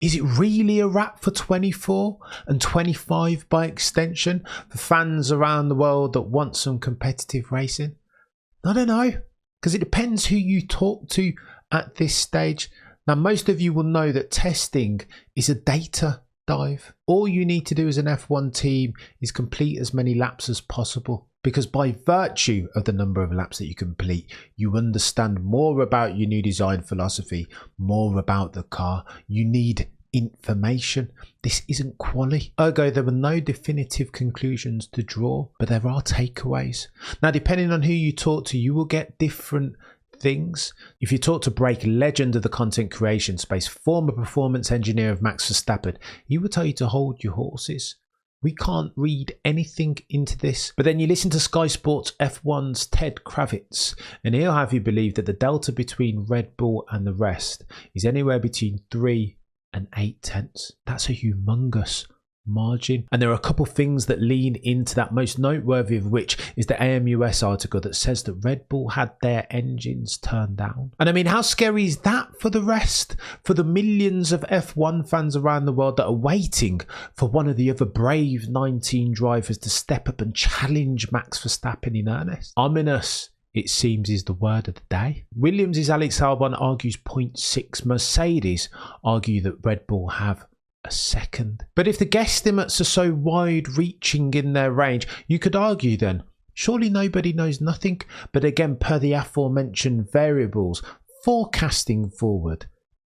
Is it really a wrap for 24 and 25 by extension for fans around the world that want some competitive racing? I don't know, because it depends who you talk to at this stage. Now, most of you will know that testing is a data dive. All you need to do as an F1 team is complete as many laps as possible, because by virtue of the number of laps that you complete, you understand more about your new design philosophy, more about the car. You need information. This isn't quali. Ergo, there were no definitive conclusions to draw, but there are takeaways. Now, depending on who you talk to, you will get different things. If you talk to Brake, legend of the content creation space, former performance engineer of Max Verstappen, he will tell you to hold your horses. We can't read anything into this. But then you listen to Sky Sports F1's Ted Kravitz, and he'll have you believe that the delta between Red Bull and the rest is anywhere between 3 and 8 tenths. That's a humongous margin. And there are a couple things that lean into that, most noteworthy of which is the AMUS article that says that Red Bull had their engines turned down. And I mean, how scary is that for the rest? For the millions of F1 fans around the world that are waiting for one of the other brave 19 drivers to step up and challenge Max Verstappen in earnest. Ominous, it seems, is the word of the day. Williams' Alex Albon argues 0.6. Mercedes argue that Red Bull have a second. But if the guesstimates are so wide-reaching in their range, you could argue then, surely nobody knows nothing. But again, per the aforementioned variables, forecasting forward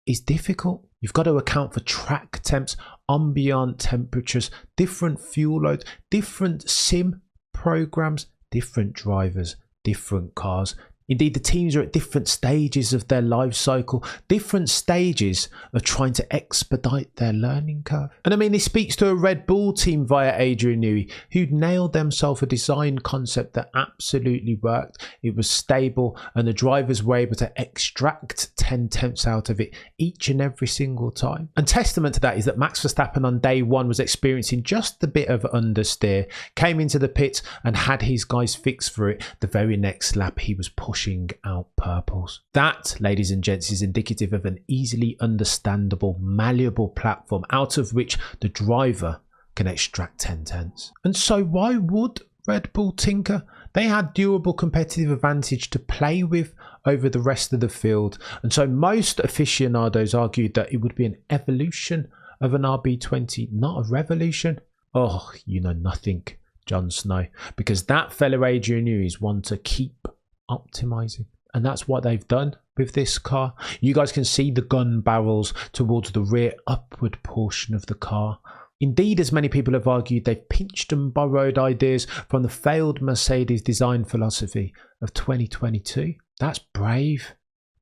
is difficult. You've got to account for track temps, ambient temperatures, different fuel loads, different sim programs, different drivers, different cars. Indeed, the teams are at different stages of their life cycle, different stages of trying to expedite their learning curve. And I mean, this speaks to a Red Bull team via Adrian Newey, who'd nailed themselves a design concept that absolutely worked. It was stable, and the drivers were able to extract 10 tenths out of it each and every single time. And testament to that is that Max Verstappen on day one was experiencing just a bit of understeer, came into the pits and had his guys fixed for it. The very next lap, he was pushing out purples. That, ladies and gents, is indicative of an easily understandable, malleable platform out of which the driver can extract 10 tenths. And so why would Red Bull tinker? They had durable competitive advantage to play with over the rest of the field. And so most aficionados argued that it would be an evolution of an RB20, not a revolution. Oh, you know nothing, Jon Snow, because that fellow Adrian Newey is one to keep optimizing, and that's what they've done with this car. You guys can see the gun barrels towards the rear upward portion of the car. Indeed, as many people have argued, they've pinched and borrowed ideas from the failed Mercedes design philosophy of 2022. That's brave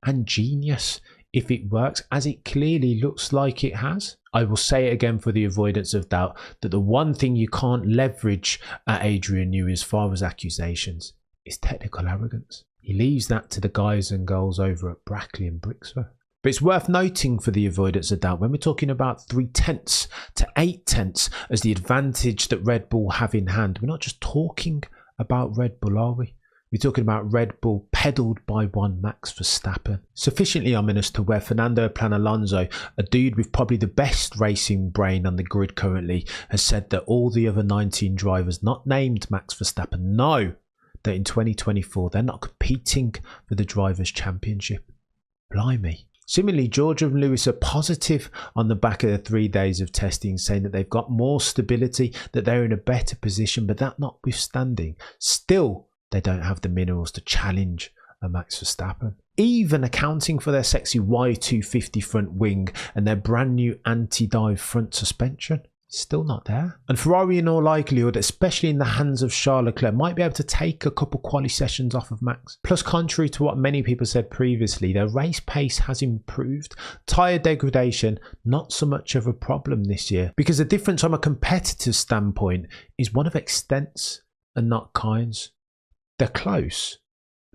and genius if it works, as it clearly looks like it has. I will say it again for the avoidance of doubt, that the one thing you can't leverage at Adrian Newey as far as accusations is technical arrogance. He leaves that to the guys and girls over at Brackley and Brixworth. But it's worth noting for the avoidance of doubt, when we're talking about 3 tenths to 8 tenths as the advantage that Red Bull have in hand, we're not just talking about Red Bull, are we? We're talking about Red Bull pedalled by one Max Verstappen. Sufficiently ominous to where Fernando Plan Alonso, a dude with probably the best racing brain on the grid currently, has said that all the other 19 drivers not named Max Verstappen know that in 2024 they're not competing for the Drivers' Championship. Blimey. Similarly, George and Lewis are positive on the back of the 3 days of testing, saying that they've got more stability, that they're in a better position, but that notwithstanding, still they don't have the minerals to challenge a Max Verstappen. Even accounting for their sexy Y250 front wing and their brand new anti-dive front suspension, still not there. And Ferrari, in all likelihood, especially in the hands of Charles Leclerc, might be able to take a couple quali sessions off of Max. Plus, contrary to what many people said previously, their race pace has improved. Tyre degradation, not so much of a problem this year, because the difference from a competitive standpoint is one of extents and not kinds. They're close.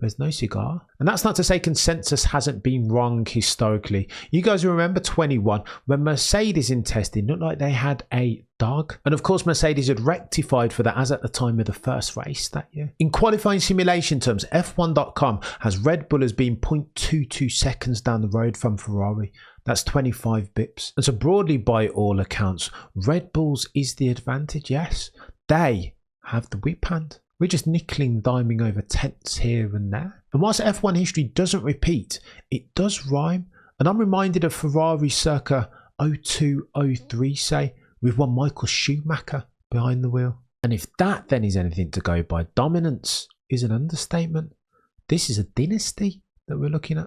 There's no cigar. And that's not to say consensus hasn't been wrong historically. You guys remember 21, when Mercedes in testing looked like they had a dog. And of course, Mercedes had rectified for that as at the time of the first race that year. In qualifying simulation terms, F1.com has Red Bull as being 0.22 seconds down the road from Ferrari. That's 25 bips. And so broadly, by all accounts, Red Bulls is the advantage, yes. They have the whip hand. We're just nickeling, diming over tenths here and there. And whilst F1 history doesn't repeat, it does rhyme. And I'm reminded of Ferrari circa 02-03, say, with one Michael Schumacher behind the wheel. And if that then is anything to go by, dominance is an understatement. This is a dynasty that we're looking at.